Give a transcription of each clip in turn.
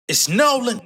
It's Nolan.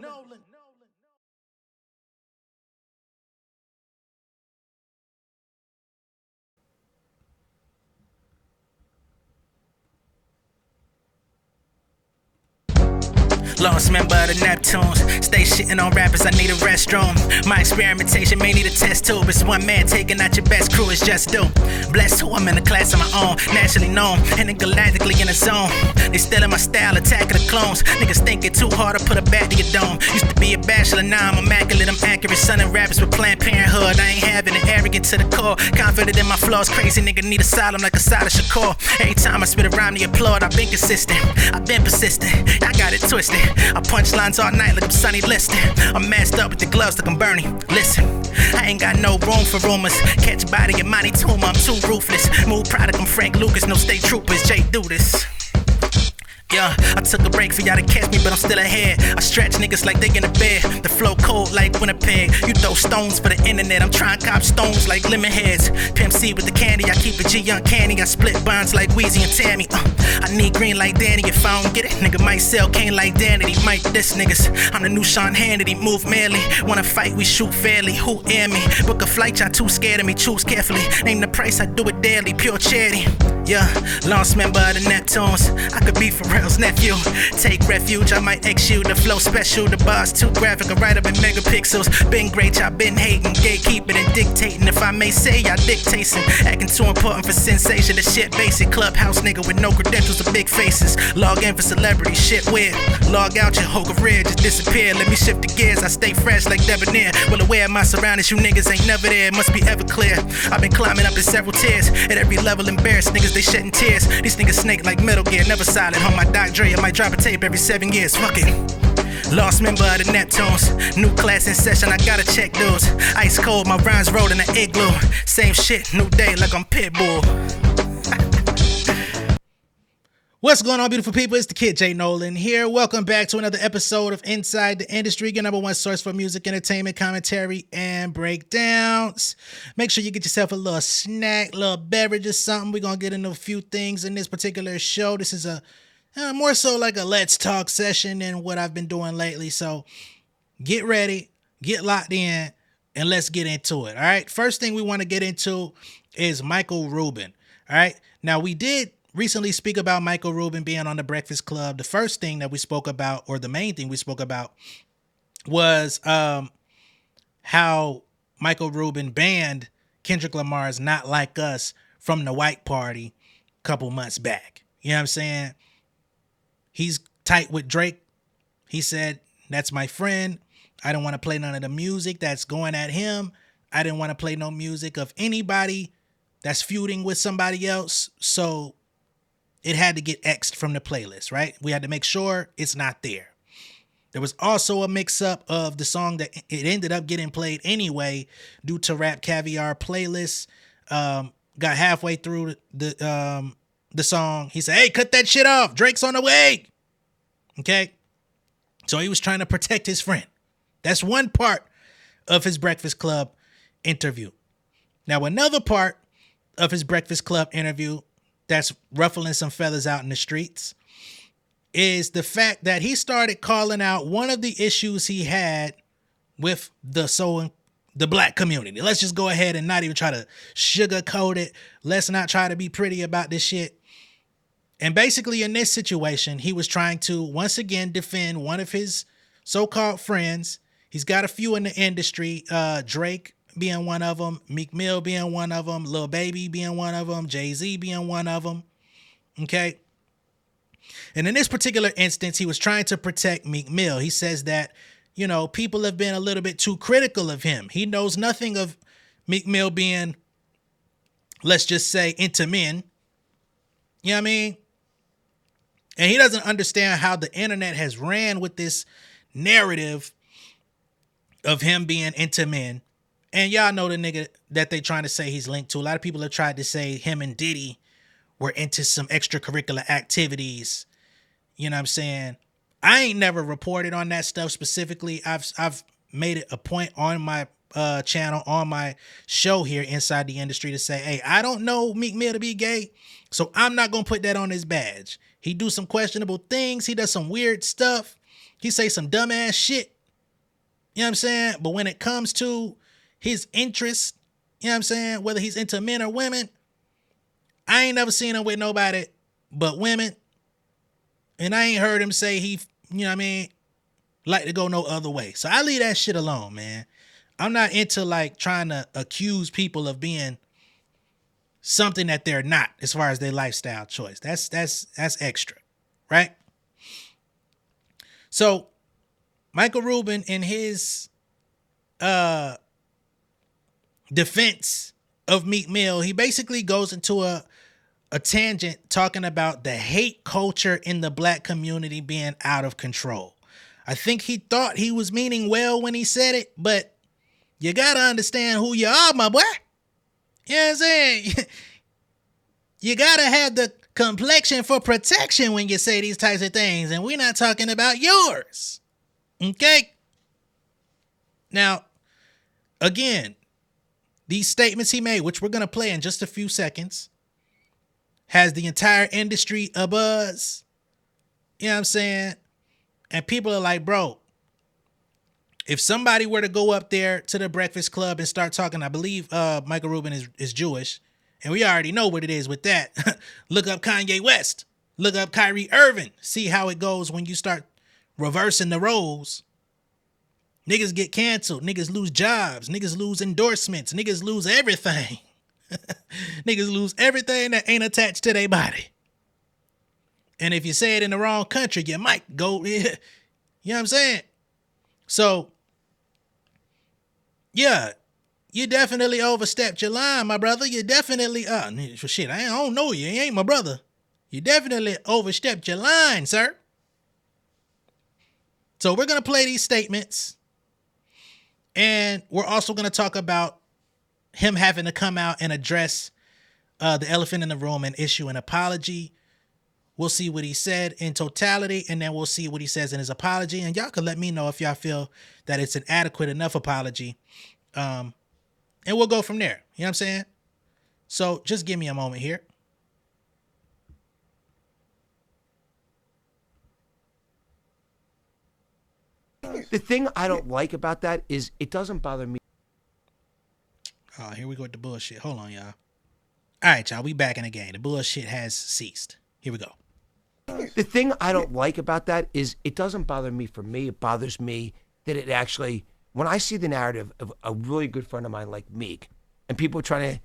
Lost member of the Neptunes. Stay shitting on rappers, I need a restroom. My experimentation may need a test tube. It's one man taking out your best crew, it's just do. Blessed who I'm in a class of my own. Naturally known, and then galactically in a zone. They stealing my style, attacking the clones. Niggas think it too hard to put a bat to your dome. Used to be a bachelor, now I'm immaculate. I'm accurate, son of rappers with Planned Parenthood. I ain't having it, arrogant to the core. Confident in my flaws, crazy nigga need asylum like a side of Shakur. Every time I spit a rhyme, they applaud. I've been consistent, I've been persistent. I got it twisted. I punch lines all night like I'm Sonny Liston. I'm masked up with the gloves like I'm Bernie. Listen, I ain't got no room for rumors. Catch body in Monty Tumor, I'm too ruthless. Move product, I'm Frank Lucas, no state troopers. Jay do this. Yeah, I took a break for y'all to catch me, but I'm still ahead. I stretch niggas like they in the bed. The flow cold like Winnipeg. You throw stones for the internet. I'm trying to cop stones like lemon heads. Pimp C with the candy. I keep it G uncanny. I split bonds like Weezy and Tammy. I need green like Danny. If I don't get it, nigga might sell cane like Danity. Might diss niggas. I'm the new Sean Hannity. Move manly. Wanna fight, we shoot fairly. Who air me? Book a flight, y'all too scared of me. Choose carefully. Name the price, I do it daily. Pure charity. Yeah, lost member of the Neptunes. I could be Pharrell's nephew. Take refuge, I might X you. The flow special, the bars too graphic. I write up in megapixels. Been great, y'all been hating. Gatekeeping and dictating. If I may say, y'all dictating. Acting too important for sensation. The shit basic. Clubhouse nigga with no credentials or big faces. Log in for celebrity, shit weird. Log out, your whole career just disappear. Let me shift the gears, I stay fresh like debonair. Well aware of my surroundings, you niggas ain't never there. Must be ever clear. I've been climbing up in several tiers. At every level embarrassed niggas, they shedding tears. These niggas snake like Metal Gear, never silent. On my Doc Dre, I might drop a tape every 7 years. Fuck it. Lost member of the Neptunes. New class in session, I gotta check those. Ice cold, my rhymes rolled in an igloo. Same shit, new day like I'm Pitbull. What's going on, beautiful people? It's the kid J Nolan here. Welcome back to another episode of Inside the Industry, your number one source for music, entertainment, commentary, and breakdowns. Make sure you get yourself a little snack, little beverage or something. We're going to get into a few things in this particular show. This is a more so like a let's talk session than what I've been doing lately. So get ready, get locked in, and let's get into it. All right. First thing we want to get into is Michael Rubin. All right. Now, we did recently speak about Michael Rubin being on the Breakfast Club. The first thing that we spoke about, or the main thing we spoke about, was how Michael Rubin banned Kendrick Lamar's Not Like Us from the White Party a couple months back. You know what I'm saying? He's tight with Drake. He said, that's my friend. I don't want to play none of the music that's going at him. I didn't want to play no music of anybody that's feuding with somebody else. So it had to get X'd from the playlist, right? We had to make sure it's not there. There was also a mix-up of the song that it ended up getting played anyway due to Rap Caviar playlist. Got halfway through the song. He said, hey, cut that shit off. Drake's on the way. Okay? So he was trying to protect his friend. That's one part of his Breakfast Club interview. Now, another part of his Breakfast Club interview that's ruffling some feathers out in the streets is the fact that he started calling out one of the issues he had with the black community. Let's just go ahead and not even try to sugarcoat it. Let's not try to be pretty about this shit. And basically in this situation, he was trying to once again defend one of his so-called friends. He's got a few in the industry, Drake being one of them, Meek Mill being one of them, Lil Baby being one of them, Jay-Z being one of them. Okay. And in this particular instance, he was trying to protect Meek Mill. He says that, you know, people have been a little bit too critical of him. He knows nothing of Meek Mill being, let's just say, into men. You know what I mean? And he doesn't understand how the internet has ran with this narrative of him being into men. And y'all know the nigga that they trying to say he's linked to. A lot of people have tried to say him and Diddy were into some extracurricular activities. You know what I'm saying? I ain't never reported on that stuff specifically. I've made it a point on my channel, on my show here Inside the Industry, to say, hey, I don't know Meek Mill to be gay, so I'm not going to put that on his badge. He do some questionable things. He does some weird stuff. He say some dumbass shit. You know what I'm saying? But when it comes to his interests, you know what I'm saying? Whether he's into men or women, I ain't never seen him with nobody but women. And I ain't heard him say he, you know what I mean, like to go no other way. So I leave that shit alone, man. I'm not into like trying to accuse people of being something that they're not as far as their lifestyle choice. That's extra, right? So Michael Rubin, in his defense of Meek Mill, he basically goes into a tangent talking about the hate culture in the black community being out of control. I think he thought he was meaning well when he said it, but you gotta understand who you are, my boy. You know what I'm saying? You gotta have the complexion for protection when you say these types of things, and we're not talking about yours. Okay? Now, again, these statements he made, which we're gonna play in just a few seconds, has the entire industry abuzz. You know what I'm saying? And people are like, bro, if somebody were to go up there to the Breakfast Club and start talking, I believe Michael Rubin is Jewish, and we already know what it is with that. Look up Kanye West. Look up Kyrie Irving. See how it goes when you start reversing the roles. Niggas get canceled. Niggas lose jobs. Niggas lose endorsements. Niggas lose everything. Niggas lose everything that ain't attached to their body. And if you say it in the wrong country, you might go, you know what I'm saying? So, yeah, you definitely overstepped your line, my brother. You definitely, shit, I don't know you. You ain't my brother. You definitely overstepped your line, sir. So we're going to play these statements. And we're also going to talk about him having to come out and address the elephant in the room and issue an apology. We'll see what he said in totality, and then we'll see what he says in his apology. And y'all can let me know if y'all feel that it's an adequate enough apology. And we'll go from there. You know what I'm saying? So just give me a moment here. The thing I don't like about that is it doesn't bother me. Oh, here we go with the bullshit. Hold on, y'all. All right, y'all. We back in the game. The bullshit has ceased. Here we go. The thing I don't like about that is it doesn't bother me for me. It bothers me that it actually, when I see the narrative of a really good friend of mine like Meek, and people trying to,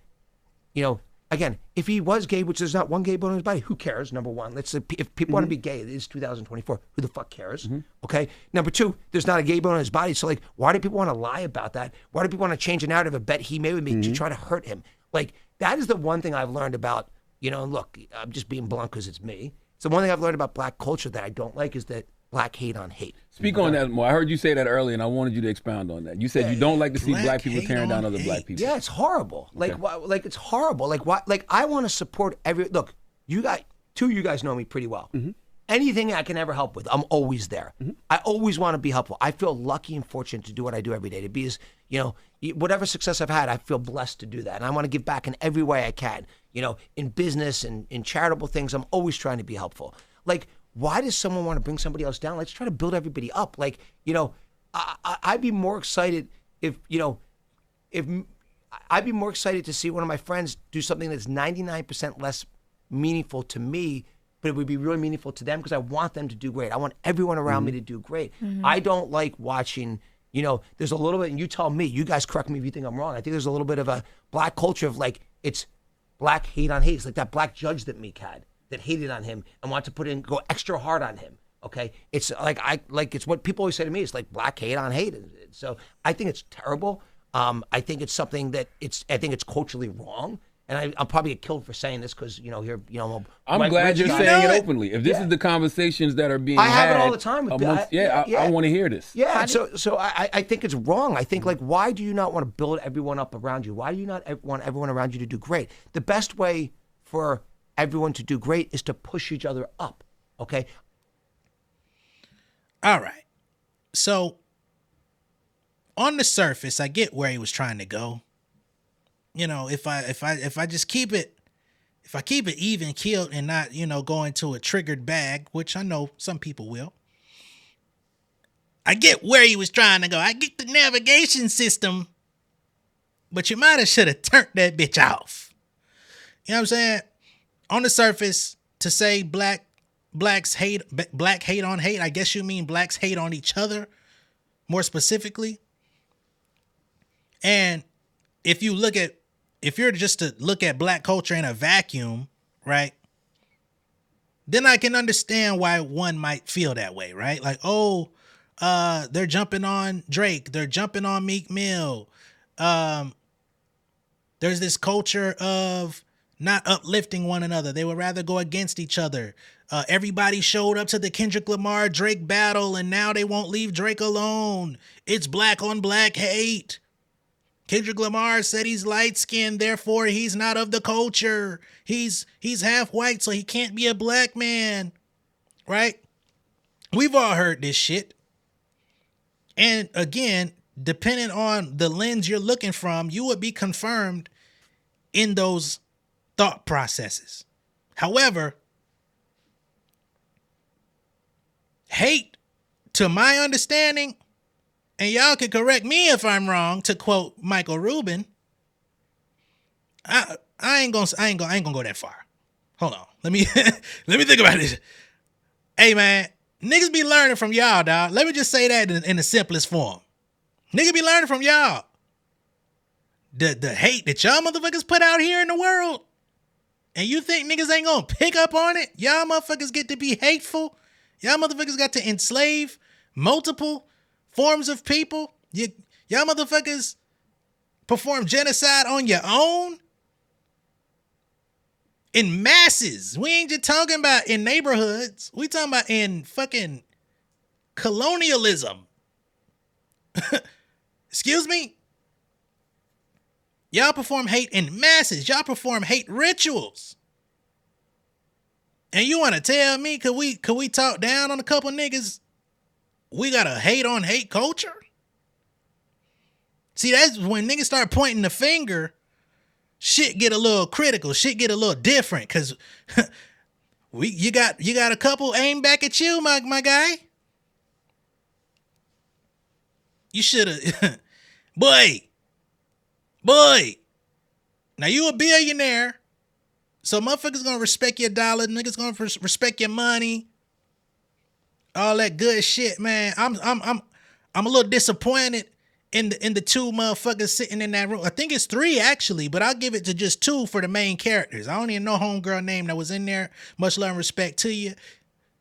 you know, again, if he was gay, which there's not one gay bone in his body, who cares? Number one, let's say if people want to be gay, it is 2024. Who the fuck cares? Okay. Number two, there's not a gay bone in his body. So like, why do people want to lie about that? Why do people want to change a narrative of bet he made with me to try to hurt him? Like, that is the one thing I've learned about, you know, look, I'm just being blunt because it's me. So one thing I've learned about black culture that I don't like is that black hate on hate. Speak on that more. I heard you say that earlier, and I wanted you to expound on that. You said you don't like to see black people tearing down other black people. Yeah, it's horrible. Like, like it's horrible. Like, why? Like, I want to support every. Look, you guys know me pretty well. Anything I can ever help with, I'm always there. I always want to be helpful. I feel lucky and fortunate to do what I do every day. To be as, you know, whatever success I've had, I feel blessed to do that. And I want to give back in every way I can. You know, in business and in charitable things, I'm always trying to be helpful. Like, why does someone want to bring somebody else down? Let's try to build everybody up. Like, you know, I'd be more excited if I'd be more excited to see one of my friends do something that's 99% less meaningful to me, but it would be really meaningful to them because I want them to do great. I want everyone around me to do great. I don't like watching, you know, there's a little bit, and you tell me, you guys correct me if you think I'm wrong. I think there's a little bit of a black culture of like, it's black hate on hate. It's like that black judge that Meek had that hated on him and wanted to go extra hard on him. Okay. It's like, it's what people always say to me. It's like black hate on hate. So I think it's terrible. I think it's something that I think it's culturally wrong. And I'll probably get killed for saying this because, you know, here, you know, I'm glad you're saying it openly. If this is the conversations that are being had. I have it all the time. I want to hear this. Yeah, so I think it's wrong. I think, like, why do you not want to build everyone up around you? Why do you not want everyone around you to do great? The best way for everyone to do great is to push each other up, okay? All right. So, on the surface, I get where he was trying to go. You know, if I just keep it even keeled and not, you know, go into a triggered bag, which I know some people will, I get where he was trying to go. I get the navigation system. But you might have should have turned that bitch off. You know what I'm saying? On the surface, to say black hate on hate, I guess you mean blacks hate on each other, more specifically. And if you're just to look at black culture in a vacuum, right? Then I can understand why one might feel that way, right? Like, oh, they're jumping on Drake, they're jumping on Meek Mill. There's this culture of not uplifting one another. They would rather go against each other. Everybody showed up to the Kendrick Lamar Drake battle, and now they won't leave Drake alone. It's black on black hate. Kendrick Lamar said he's light-skinned, therefore he's not of the culture. He's half white, so he can't be a black man. Right? We've all heard this shit. And again, depending on the lens you're looking from, you would be confirmed in those thought processes. However, hate, to my understanding, and y'all can correct me if I'm wrong, to quote Michael Rubin, I ain't gonna go that far. Hold on. Let me think about this. Hey man, niggas be learning from y'all, dog. Let me just say that in the simplest form. Niggas be learning from y'all. The hate that y'all motherfuckers put out here in the world, and you think niggas ain't gonna pick up on it? Y'all motherfuckers get to be hateful. Y'all motherfuckers got to enslave multiple forms of people. Y'all motherfuckers perform genocide on your own in masses. We ain't just talking about in neighborhoods. We talking about in fucking colonialism. Excuse me? Y'all perform hate in masses. Y'all perform hate rituals. And you want to tell me, could we talk down on a couple niggas? We got a hate on hate culture? See, that's when niggas start pointing the finger, shit get a little critical, shit get a little different, cause you got a couple aim back at you, my guy. You should have boy. Now you a billionaire, so motherfuckers gonna respect your dollar, niggas gonna respect your money, all that good shit, man. I'm a little disappointed in the two motherfuckers sitting in that room. I think it's 3 actually, but I'll give it to just 2 for the main characters. I don't even know homegirl name that was in there. Much love and respect to you.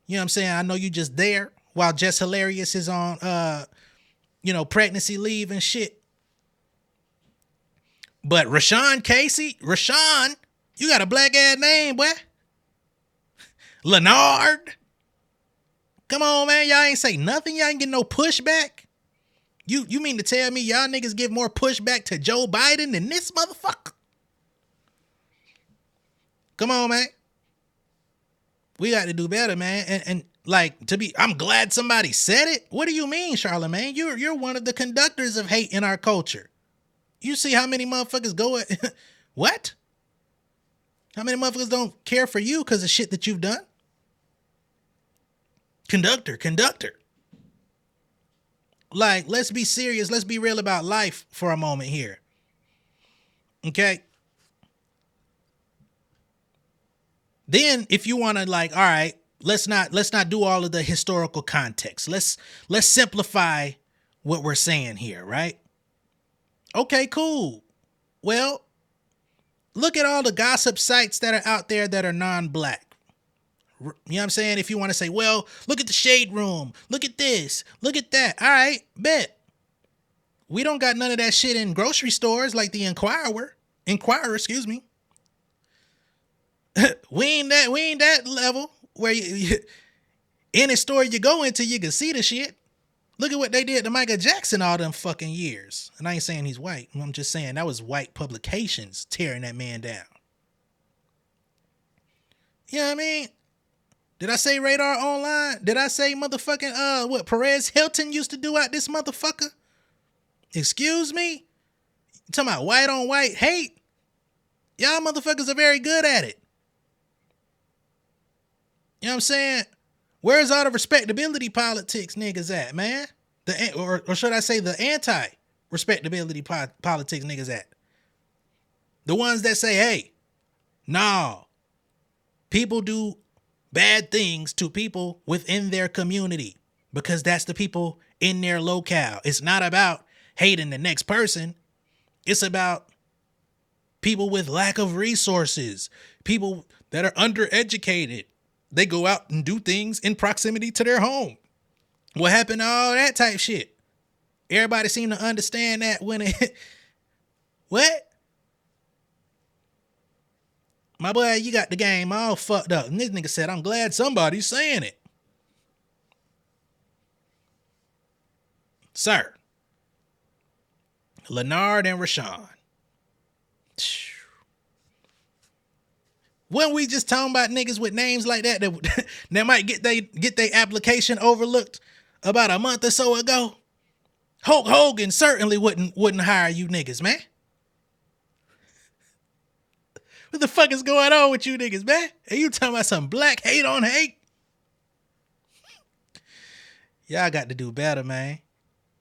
You know what I'm saying? I know you just there while Jess Hilarious is on pregnancy leave and shit. But Rashawn, you got a black ass name, boy. Leonard. Come on, man. Y'all ain't say nothing. Y'all ain't get no pushback. You mean to tell me y'all niggas give more pushback to Joe Biden than this motherfucker? Come on, man. We got to do better, man. And I'm glad somebody said it. What do you mean, Charlamagne? You're one of the conductors of hate in our culture. You see how many motherfuckers go at what? How many motherfuckers don't care for you because of shit that you've done? Conductor. Like, let's be serious. Let's be real about life for a moment here. Okay? Then if you want to all right, let's not do all of the historical context. Let's simplify what we're saying here, right? Okay, cool. Well, look at all the gossip sites that are out there that are non-black. You know what I'm saying? If you want to say, well, look at the Shade Room. Look at this. Look at that. All right, bet. We don't got none of that shit in grocery stores like the Inquirer, excuse me. we ain't that level where you any store you go into, you can see the shit. Look at what they did to Michael Jackson all them fucking years. And I ain't saying he's white. I'm just saying that was white publications tearing that man down. You know what I mean? Did I say Radar Online? Did I say motherfucking, what Perez Hilton used to do out this motherfucker? Excuse me? You talking about white on white hate? Y'all motherfuckers are very good at it. You know what I'm saying? Where's all the respectability politics niggas at, man? or should I say the anti-respectability politics niggas at? The ones that say, hey, no, people do bad things to people within their community because that's the people in their locale. It's not about hating the next person. It's about people with lack of resources, people that are undereducated. They go out and do things in proximity to their home. What happened to all that type shit? Everybody seem to understand that when it... What? My boy, you got the game all fucked up. And this nigga said, I'm glad somebody's saying it. Sir. Leonard and Rashawn. When we just talking about niggas with names like that that might get their application overlooked about a month or so ago, Hulk Hogan certainly wouldn't hire you niggas, man. What the fuck is going on with you niggas, man? Are you talking about some black hate on hate? Y'all got to do better, man.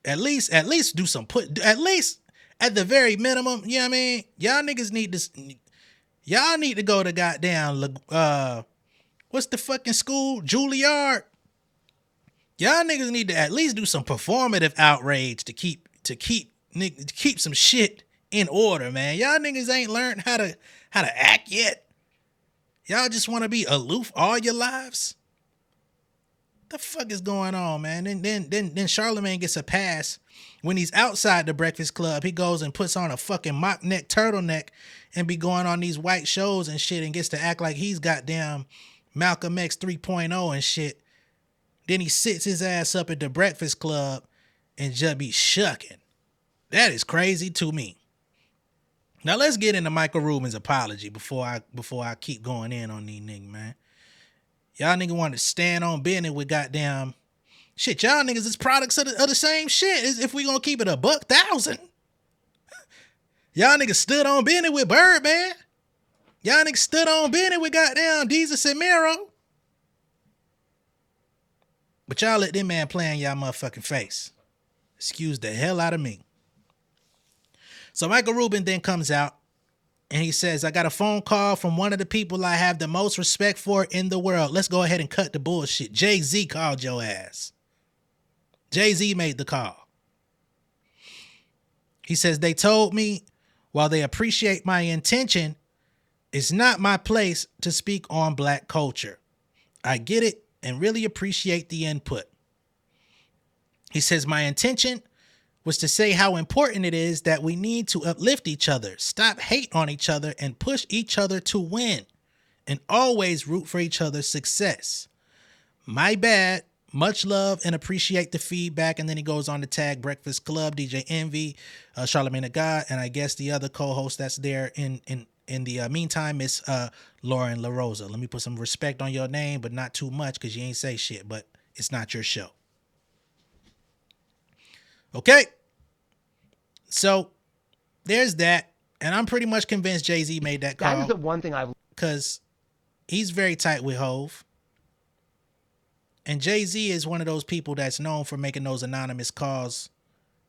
At least do some at least at the very minimum, you know what I mean? Y'all niggas need to go to goddamn what's the fucking school? Juilliard. Y'all niggas need to at least do some performative outrage to keep some shit in order, man. Y'all niggas ain't learned how to act yet. Y'all just want to be aloof all your lives. The fuck is going on, man? Then Charlemagne gets a pass when he's outside the Breakfast Club. He goes and puts on a fucking mock neck turtleneck and be going on these white shows and shit and gets to act like he's goddamn Malcolm X 3.0 and shit. Then he sits his ass up at the Breakfast Club and just be shucking. That is crazy to me. Now let's get into Michael Rubin's apology before I keep going in on these niggas, man. Y'all niggas want to stand on business with goddamn shit. Y'all niggas is products of the same shit. If we gonna keep it $1,000. Y'all niggas stood on business with Birdman. Y'all niggas stood on business with goddamn Jesus and Mero. But y'all let them man play in y'all motherfucking face. Excuse the hell out of me. So Michael Rubin then comes out and he says, I got a phone call from one of the people I have the most respect for in the world. Let's go ahead and cut the bullshit. Jay-Z called your ass. Jay-Z made the call. He says, they told me while they appreciate my intention, it's not my place to speak on black culture. I get it and really appreciate the input. He says, my intention was to say how important it is that we need to uplift each other, stop hate on each other, and push each other to win, and always root for each other's success. My bad. Much love and appreciate the feedback. And then he goes on to tag Breakfast Club, DJ Envy, Charlemagne the God, and I guess the other co-host that's there in the meantime is Lauren LaRosa. Let me put some respect on your name, but not too much because you ain't say shit, but it's not your show. Okay, so there's that, and I'm pretty much convinced Jay-Z made that call. That is the one thing I've... Because he's very tight with Hove, and Jay-Z is one of those people that's known for making those anonymous calls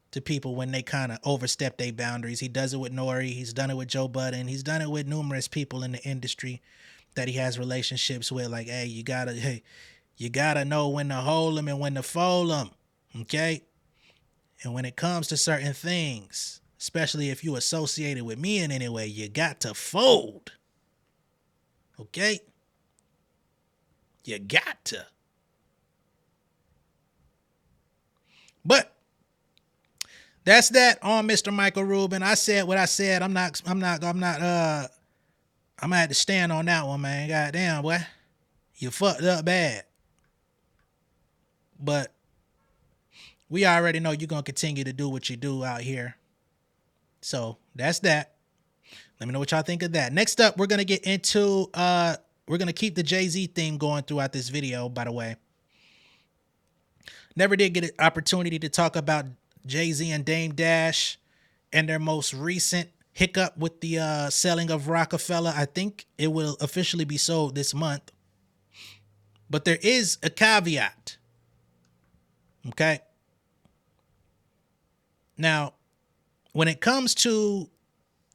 to people when they kind of overstep their boundaries. He does it with Nori, he's done it with Joe Budden, he's done it with numerous people in the industry that he has relationships with, like, hey, you gotta know when to hold them and when to fold them, okay? And when it comes to certain things, especially if you associated with me in any way, you got to fold. Okay? You got to. But that's that on Mr. Michael Rubin. I said what I said. I'm gonna have to stand on that one, man. Goddamn, boy. You fucked up bad. But we already know you're going to continue to do what you do out here. So that's that. Let me know what y'all think of that. Next up, we're going to get into, we're going to keep the Jay-Z theme going throughout this video, by the way. Never did get an opportunity to talk about Jay-Z and Dame Dash and their most recent hiccup with the selling of Rockefeller. I think it will officially be sold this month. But there is a caveat. Okay? Now, when it comes to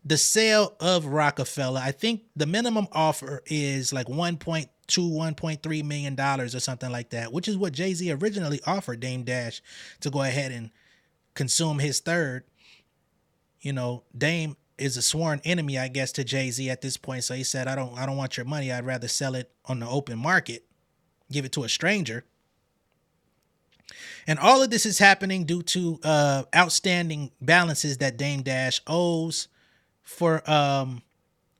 the sale of Rockefeller, I think the minimum offer is like $1.3 million or something like that, which is what Jay-Z originally offered Dame Dash to go ahead and consume his third. You know, Dame is a sworn enemy, I guess, to Jay-Z at this point. So he said, I don't want your money. I'd rather sell it on the open market, give it to a stranger. And all of this is happening due to outstanding balances that Dame Dash owes for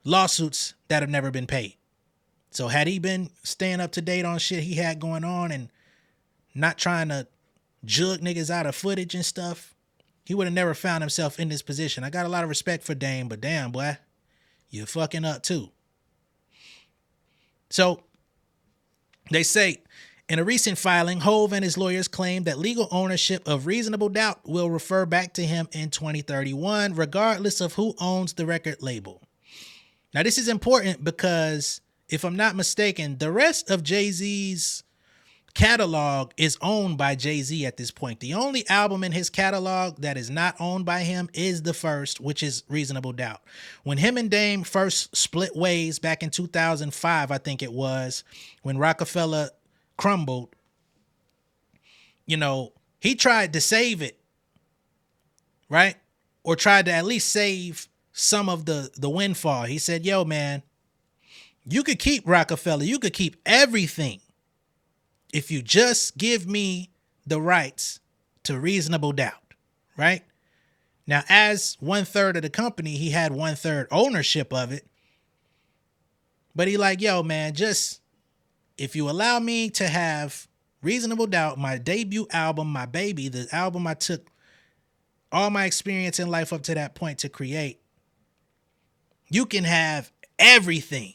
lawsuits that have never been paid. So had he been staying up to date on shit he had going on and not trying to jug niggas out of footage and stuff, he would have never found himself in this position. I got a lot of respect for Dame, but damn, boy, you're fucking up too. So they say, in a recent filing, Hove and his lawyers claim that legal ownership of Reasonable Doubt will refer back to him in 2031, regardless of who owns the record label. Now, this is important because, if I'm not mistaken, the rest of Jay-Z's catalog is owned by Jay-Z at this point. The only album in his catalog that is not owned by him is the first, which is Reasonable Doubt. When him and Dame first split ways back in 2005, I think it was, when Rockefeller crumbled, you know, he tried to save it, right? Or tried to at least save some of the windfall. He said, yo, man, you could keep Rockefeller. You could keep everything if you just give me the rights to Reasonable Doubt, right? Now, as 1/3 of the company, he had 1/3 ownership of it. But he like, yo, man, just if you allow me to have Reasonable Doubt, my debut album, my baby, the album I took all my experience in life up to that point to create, you can have everything.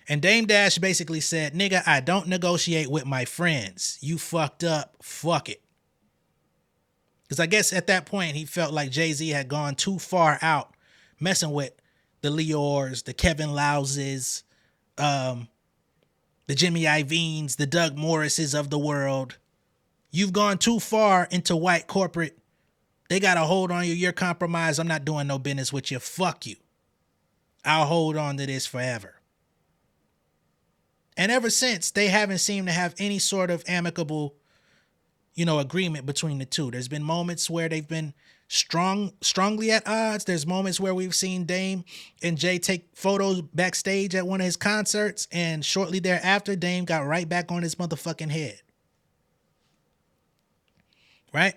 And Dame Dash basically said, nigga, I don't negotiate with my friends. You fucked up. Fuck it. Because I guess at that point, he felt like Jay-Z had gone too far out messing with the Leors, the Kevin Louses, the Jimmy Iovine's, the Doug Morrises of the world. You've gone too far into white corporate. They got a hold on you. You're compromised. I'm not doing no business with you. Fuck you. I'll hold on to this forever. And ever since, they haven't seemed to have any sort of amicable, agreement between the two. There's been moments where they've been strongly at odds. There's moments where we've seen Dame and Jay take photos backstage at one of his concerts, and shortly thereafter, Dame got right back on his motherfucking head. Right?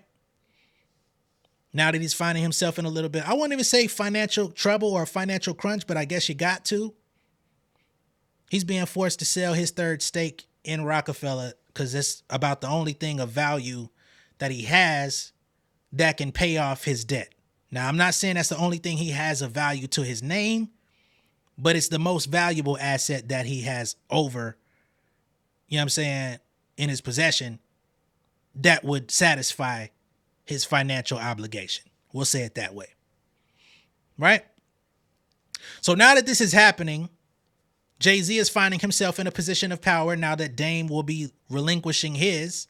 Now that he's finding himself in a little bit, I won't even say financial trouble or financial crunch, but I guess you got to. He's being forced to sell his third stake in Rockefeller because it's about the only thing of value that he has that can pay off his debt. Now, I'm not saying that's the only thing he has of value to his name, but it's the most valuable asset that he has over, in his possession that would satisfy his financial obligation. We'll say it that way. Right? So now that this is happening, Jay-Z is finding himself in a position of power now that Dame will be relinquishing his.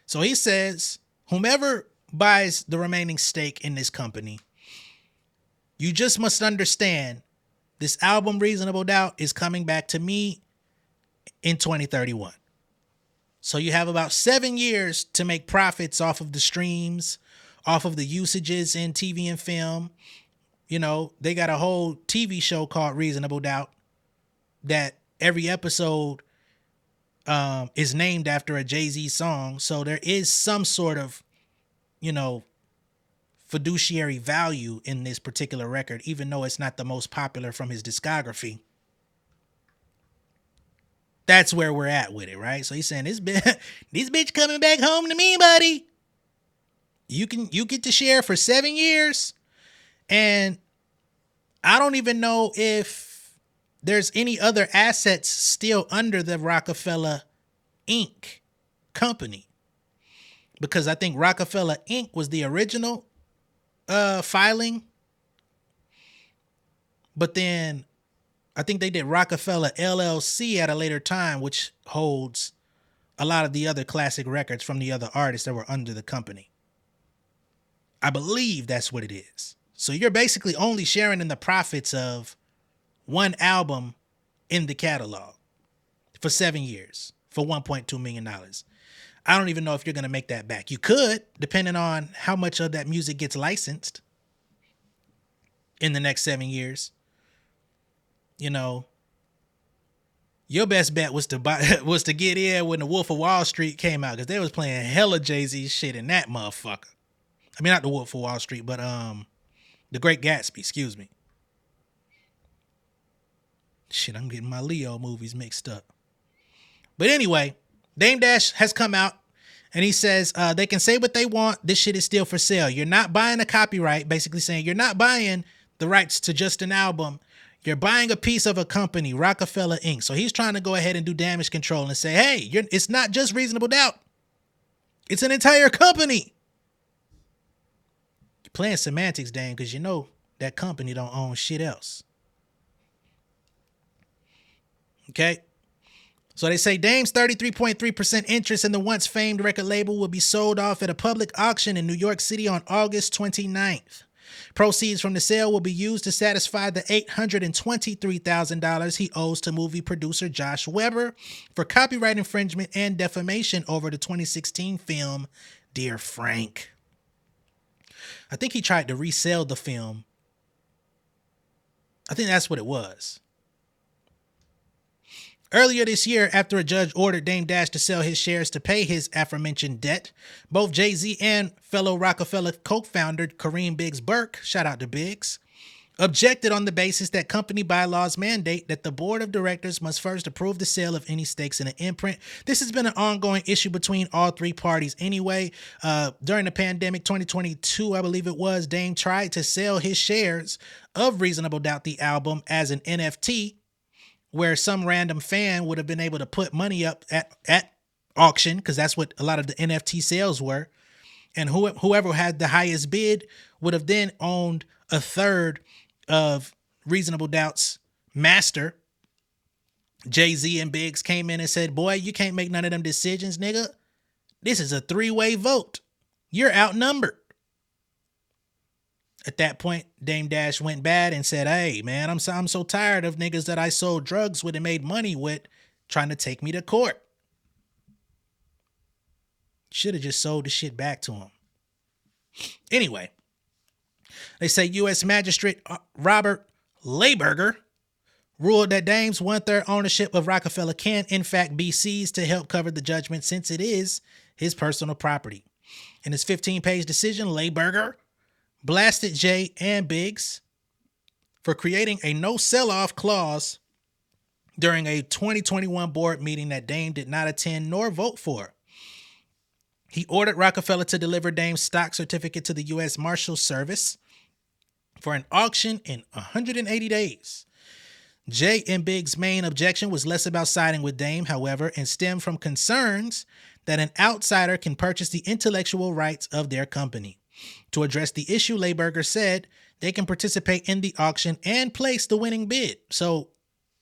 So he says, whomever buys the remaining stake in this company, you just must understand this album Reasonable Doubt is coming back to me in 2031. So you have about 7 years to make profits off of the streams, off of the usages in TV and film. They got a whole TV show called Reasonable Doubt that every episode is named after a Jay-Z song. So there is some sort of, fiduciary value in this particular record, even though it's not the most popular from his discography. That's where we're at with it, right? So he's saying, this bitch coming back home to me, buddy. You get to share for 7 years. And I don't even know if there's any other assets still under the Rockefeller Inc. company. Because I think Rockefeller Inc. was the original filing. But then I think they did Rockefeller LLC at a later time, which holds a lot of the other classic records from the other artists that were under the company. I believe that's what it is. So you're basically only sharing in the profits of one album in the catalog for 7 years for $1.2 million. I don't even know if you're going to make that back. You could, depending on how much of that music gets licensed in the next 7 years. You know, your best bet was to get in when The Wolf of Wall Street came out, because they was playing hella Jay-Z shit in that motherfucker. I mean, not The Wolf of Wall Street, but The Great Gatsby, excuse me. Shit, I'm getting my Leo movies mixed up. But anyway, Dame Dash has come out and he says they can say what they want. This shit is still for sale. You're not buying a copyright, basically saying you're not buying the rights to just an album. You're buying a piece of a company, Rockefeller Inc. So he's trying to go ahead and do damage control and say, hey, it's not just Reasonable Doubt. It's an entire company. You're playing semantics, Dame, because you know that company don't own shit else. Okay? So they say Dame's 33.3% interest in the once famed record label will be sold off at a public auction in New York City on August 29th. Proceeds from the sale will be used to satisfy the $823,000 he owes to movie producer Josh Weber for copyright infringement and defamation over the 2016 film Dear Frank. I think he tried to resell the film. I think that's what it was. Earlier this year, after a judge ordered Dame Dash to sell his shares to pay his aforementioned debt, both Jay-Z and fellow Rockefeller co-founder Kareem Biggs Burke, shout out to Biggs, objected on the basis that company bylaws mandate that the board of directors must first approve the sale of any stakes in an imprint. This has been an ongoing issue between all three parties anyway. During the pandemic, 2022, I believe it was, Dame tried to sell his shares of Reasonable Doubt, the album, as an NFT, where some random fan would have been able to put money up at auction, because that's what a lot of the NFT sales were. And whoever had the highest bid would have then owned a third of Reasonable Doubt's master. Jay-Z and Biggs came in and said, boy, you can't make none of them decisions, nigga. This is a 3-way vote. You're outnumbered. At that point, Dame Dash went bad and said, hey, man, I'm so tired of niggas that I sold drugs with and made money with trying to take me to court. Should have just sold the shit back to him. Anyway, they say U.S. Magistrate Robert Layberger ruled that Dame's 1/3 ownership of Rockefeller can, in fact, be seized to help cover the judgment since it is his personal property. In his 15-page decision, Layberger blasted Jay and Biggs for creating a no sell-off clause during a 2021 board meeting that Dame did not attend nor vote for. He ordered Rockefeller to deliver Dame's stock certificate to the U.S. Marshals Service for an auction in 180 days. Jay and Biggs' main objection was less about siding with Dame, however, and stemmed from concerns that an outsider can purchase the intellectual rights of their company. To address the issue, Layberger said they can participate in the auction and place the winning bid. So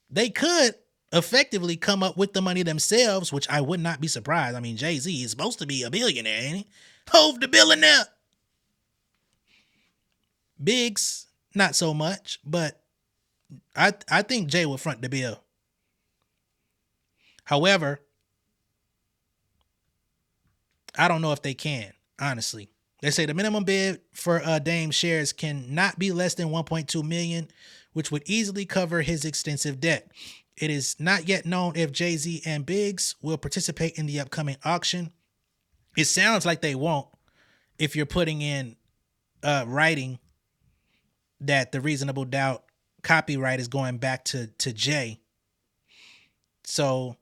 they could effectively come up with the money themselves, which I would not be surprised. I mean, Jay-Z is supposed to be a billionaire, ain't he? Hove the billionaire. Biggs, not so much, but I think Jay will front the bill. However, I don't know if they can, honestly. They say the minimum bid for Dame shares can not be less than $1.2 million, which would easily cover his extensive debt. It is not yet known if Jay-Z and Biggs will participate in the upcoming auction. It sounds like they won't if you're putting in writing that the Reasonable Doubt copyright is going back to Jay. So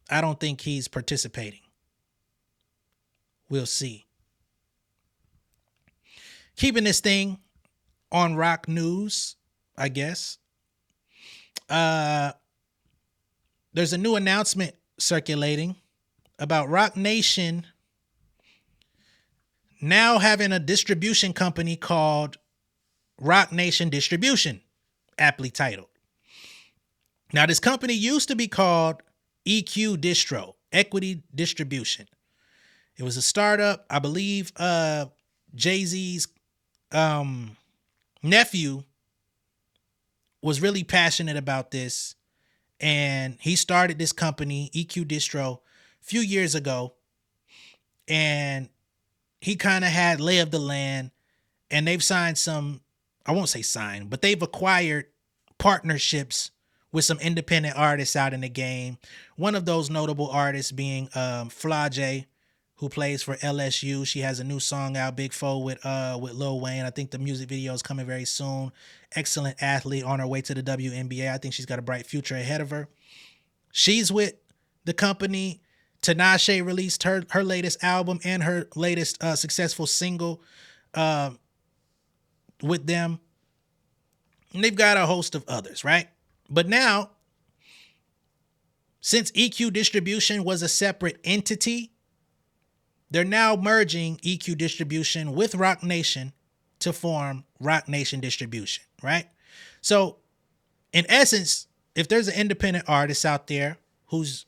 I don't think he's participating. We'll see. Keeping this thing on rock news, I guess. There's a new announcement circulating about Rock Nation now having a distribution company called Rock Nation Distribution, aptly titled. Now, this company used to be called EQ Distro, Equity Distribution. It was a startup. I believe Jay-Z's nephew was really passionate about this, and he started this company, EQ Distro, a few years ago, and he kind of had lay of the land, and they've signed some, I won't say signed, but they've acquired partnerships with some independent artists out in the game. One of those notable artists being Flage, who plays for LSU. She has a new song out, Big Foe, with Lil Wayne. I think the music video is coming very soon. Excellent athlete on her way to the WNBA. I think she's got a bright future ahead of her. She's with the company. Tinashe released her latest album and her latest successful single with them. And they've got a host of others, right? But now, since EQ Distribution was a separate entity, they're now merging EQ Distribution with Roc Nation to form Roc Nation Distribution, right? So, in essence, if there's an independent artist out there who's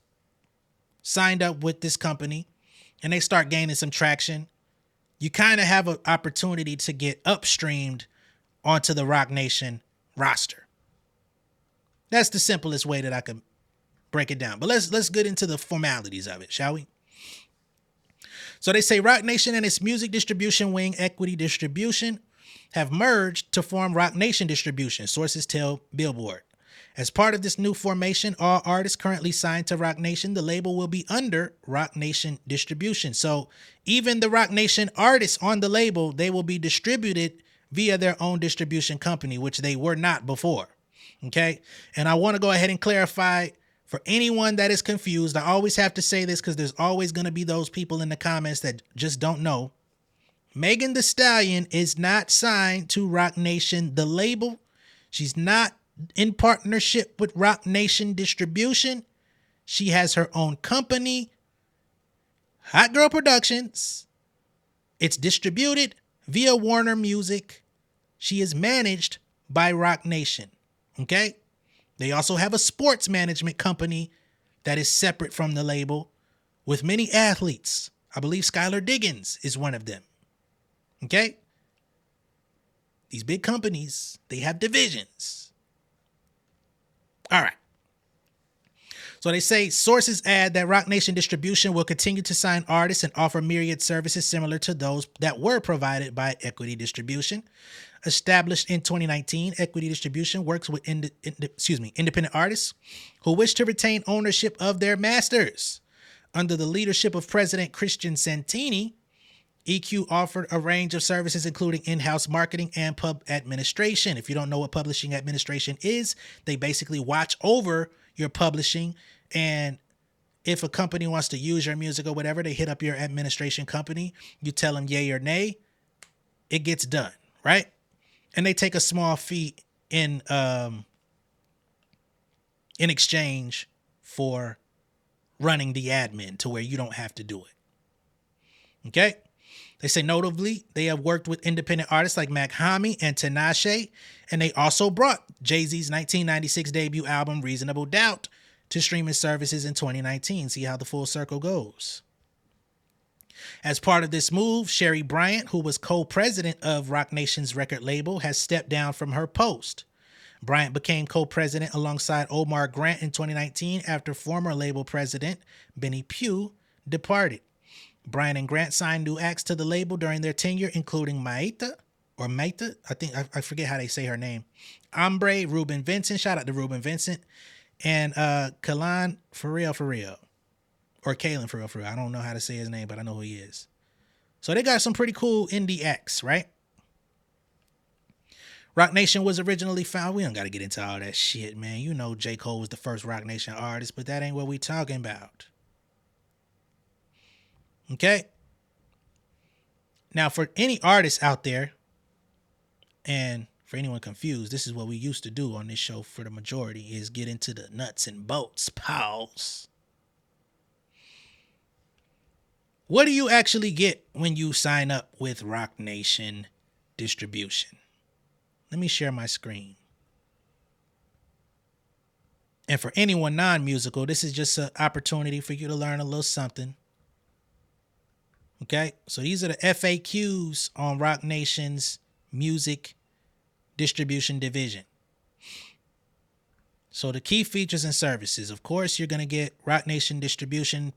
signed up with this company and they start gaining some traction, you kind of have an opportunity to get upstreamed onto the Roc Nation roster. That's the simplest way that I could break it down. But let's get into the formalities of it, shall we? So they say Roc Nation and its music distribution wing, Equity Distribution, have merged to form Roc Nation Distribution, sources tell Billboard. As part of this new formation, all artists currently signed to Roc Nation, the label will be under Roc Nation Distribution. So even the Roc Nation artists on the label, they will be distributed via their own distribution company, which they were not before. Okay. And I want to go ahead and clarify for anyone that is confused. I always have to say this because there's always going to be those people in the comments that just don't know. Megan Thee Stallion is not signed to Roc Nation, the label. She's not in partnership with Roc Nation Distribution. She has her own company, Hot Girl Productions. It's distributed via Warner Music. She is managed by Roc Nation. Okay? They also have a sports management company that is separate from the label with many athletes. I believe Skylar Diggins is one of them. Okay? These big companies, they have divisions. All right. So they say sources add that Roc Nation Distribution will continue to sign artists and offer myriad services similar to those that were provided by Equity Distribution. Established in 2019, Equity Distribution works with independent artists who wish to retain ownership of their masters. Under the leadership of President Christian Santini, EQ offered a range of services including in-house marketing and pub administration. If you don't know what publishing administration is, they basically watch over your publishing, and if a company wants to use your music or whatever, they hit up your administration company. You tell them yay or nay, it gets done, right? And they take a small fee in exchange for running the admin to where you don't have to do it. Okay? They say notably, they have worked with independent artists like Mac Hami and Tinashe, and they also brought Jay-Z's 1996 debut album, Reasonable Doubt, to streaming services in 2019. See how the full circle goes. As part of this move, Sherry Bryant, who was co-president of Roc Nation's record label, has stepped down from her post. Bryant became co-president alongside Omar Grant in 2019 after former label president Benny Pugh departed. Bryant and Grant signed new acts to the label during their tenure, including Maita, I forget how they say her name, Ombre, Rubin Vincent, shout out to Rubin Vincent, and Kalan for real, or Kalen for real. I don't know how to say his name, but I know who he is. So they got some pretty cool indie acts, right? Roc Nation was originally found. We don't got to get into all that shit, man. You know J. Cole was the first Roc Nation artist, but that ain't what we talking about. Okay? Now, for any artists out there, and for anyone confused, this is what we used to do on this show for the majority, is get into the nuts and bolts. Pause. What do you actually get when you sign up with Roc Nation Distribution? Let me share my screen. And for anyone non-musical, this is just an opportunity for you to learn a little something. Okay, so these are the FAQs on Roc Nation's music distribution division. So the key features and services, of course, you're going to get Roc Nation distribution.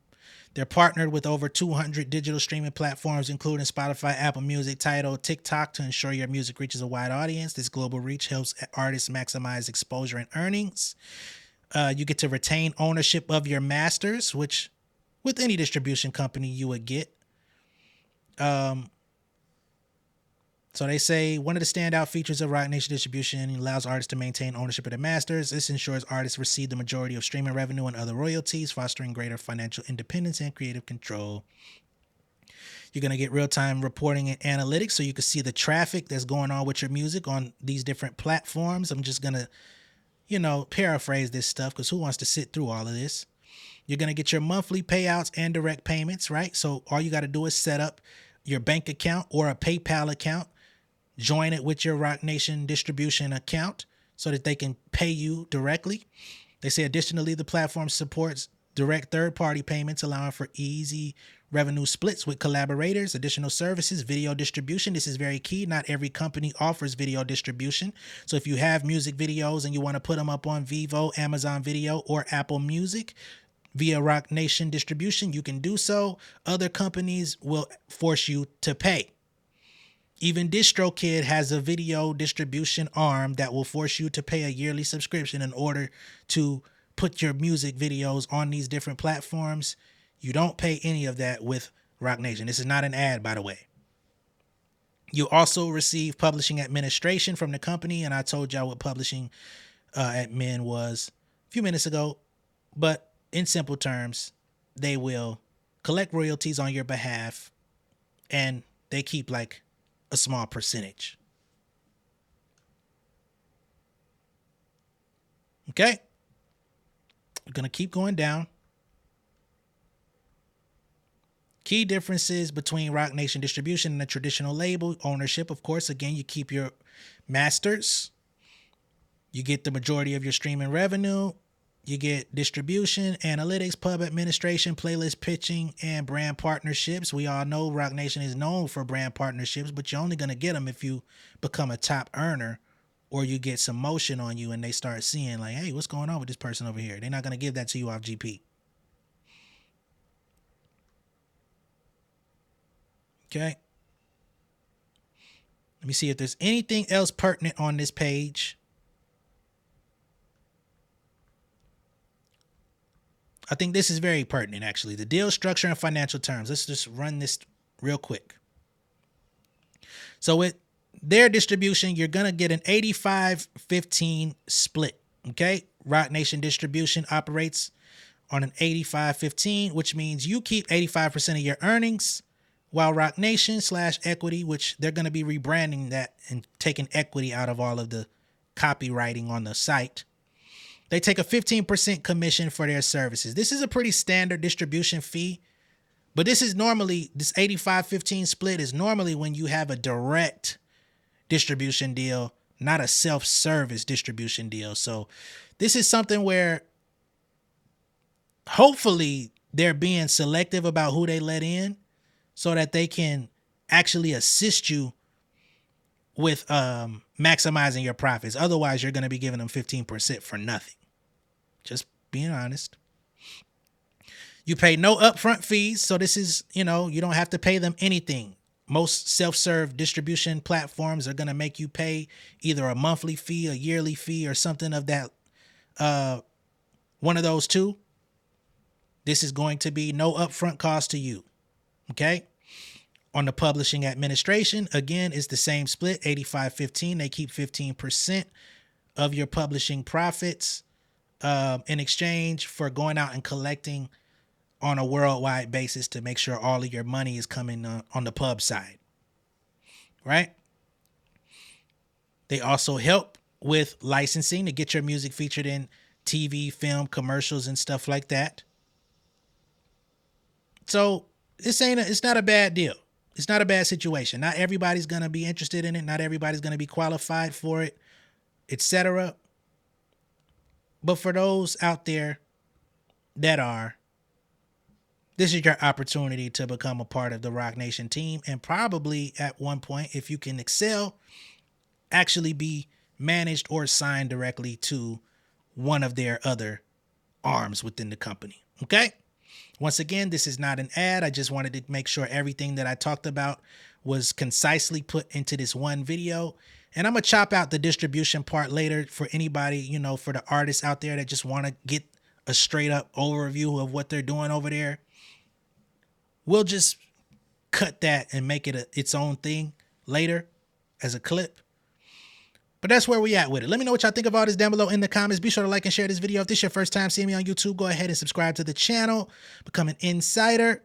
They're partnered with over 200 digital streaming platforms, including Spotify, Apple Music, Tidal, TikTok, to ensure your music reaches a wide audience. This global reach helps artists maximize exposure and earnings. You get to retain ownership of your masters, which with any distribution company you would get. So they say one of the standout features of Roc Nation distribution allows artists to maintain ownership of their masters. This ensures artists receive the majority of streaming revenue and other royalties, fostering greater financial independence and creative control. You're going to get real-time reporting and analytics, so you can see the traffic that's going on with your music on these different platforms. I'm just going to, paraphrase this stuff, because who wants to sit through all of this? You're going to get your monthly payouts and direct payments, right? So all you got to do is set up your bank account or a PayPal account, join it with your Roc Nation distribution account so that they can pay you directly. They say additionally, the platform supports direct third-party payments, allowing for easy revenue splits with collaborators. Additional services, video distribution. This is very key. Not every company offers video distribution. So if you have music videos and you want to put them up on Vivo, Amazon Video, or Apple Music via Roc Nation distribution, you can do so. Other companies will force you to pay. Even DistroKid has a video distribution arm that will force you to pay a yearly subscription in order to put your music videos on these different platforms. You don't pay any of that with Roc Nation. This is not an ad, by the way. You also receive publishing administration from the company, and I told y'all what publishing admin was a few minutes ago. But in simple terms, they will collect royalties on your behalf, and they keep like a small percentage. Okay. We're going to keep going down. Key differences between Roc Nation distribution and a traditional label ownership. Of course, again, you keep your masters. You get the majority of your streaming revenue. You get distribution, analytics, pub administration, playlist pitching, and brand partnerships. We all know Roc Nation is known for brand partnerships, but you're only going to get them if you become a top earner or you get some motion on you and they start seeing like, hey, what's going on with this person over here? They're not going to give that to you off GP. Okay. Let me see if there's anything else pertinent on this page. I think this is very pertinent, actually. The deal structure and financial terms. Let's just run this real quick. So with their distribution, you're going to get an 85-15 split, okay? Roc Nation distribution operates on an 85-15, which means you keep 85% of your earnings, while Roc Nation /equity, which they're going to be rebranding that and taking equity out of all of the copywriting on the site, they take a 15% commission for their services. This is a pretty standard distribution fee, but this is normally, this 85-15 split is normally when you have a direct distribution deal, not a self-service distribution deal. So this is something where hopefully they're being selective about who they let in so that they can actually assist you with maximizing your profits. Otherwise, you're going to be giving them 15% for nothing. Just being honest. You pay no upfront fees. So this is, you don't have to pay them anything. Most self-serve distribution platforms are going to make you pay either a monthly fee, a yearly fee, or something of that. One of those two. This is going to be no upfront cost to you. Okay. On the publishing administration, again, it's the same split, 85-15. They keep 15% of your publishing profits in exchange for going out and collecting on a worldwide basis to make sure all of your money is coming on the pub side. Right? They also help with licensing to get your music featured in TV, film, commercials, and stuff like that. So it's not a bad deal. It's not a bad situation. Not everybody's going to be interested in it. Not everybody's going to be qualified for it, etc. But for those out there that are, this is your opportunity to become a part of the Rock Nation team, and probably at one point, if you can excel, actually be managed or signed directly to one of their other arms within the company. Okay? Once again, this is not an ad. I just wanted to make sure everything that I talked about was concisely put into this one video. And I'm going to chop out the distribution part later for anybody, you know, for the artists out there that just want to get a straight up overview of what they're doing over there. We'll just cut that and make it its own thing later as a clip. But that's where we at with it. Let me know what y'all think of all this down below in the comments. Be sure to like and share this video. If this is your first time seeing me on YouTube, go ahead and subscribe to the channel. Become an insider.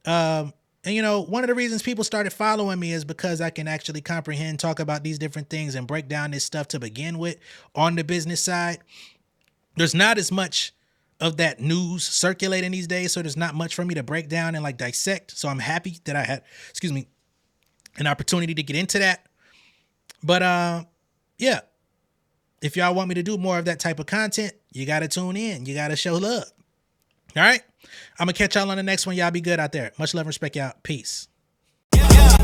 And, you know, one of the reasons people started following me is because I can actually comprehend, talk about these different things, and break down this stuff to begin with on the business side. There's not as much of that news circulating these days, so there's not much for me to break down and like dissect. So I'm happy that I had, an opportunity to get into that. But, yeah, if y'all want me to do more of that type of content, you got to tune in. You got to show love. All right? I'm going to catch y'all on the next one. Y'all be good out there. Much love and respect, y'all. Peace.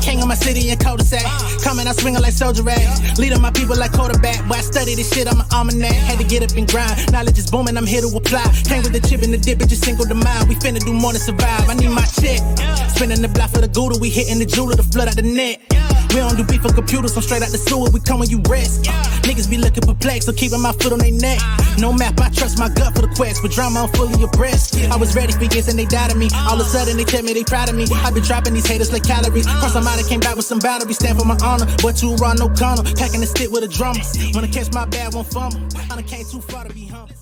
King of my city and cul-de-sac. Coming out swinging like soldier rags. Leading my people like quarterback. Boy, I study this shit, I'm an almanac. Had to get up and grind. Knowledge is booming, I'm here to apply. Came with the chip and the dip, it just single the mind. We finna do more than survive. I need my check. Spinning the block for the Gouda. We hitting the jeweler to flood out the net. We don't do beef for computers, I'm straight out the sewer. We come when you rest. Niggas be looking perplexed, so keeping my foot on their neck. No map, I trust my gut for the quest. With drama, I'm fully abreast. I was ready for years and they doubted me. All of a sudden they tell me they proud of me. I been dropping these haters like calories. Cross them out, I came back with some boundaries. Stand for my honor, but too raw, no gunner. Packing the stick with a drummer. Wanna catch my bad, won't fumble. I done came too far to be humble.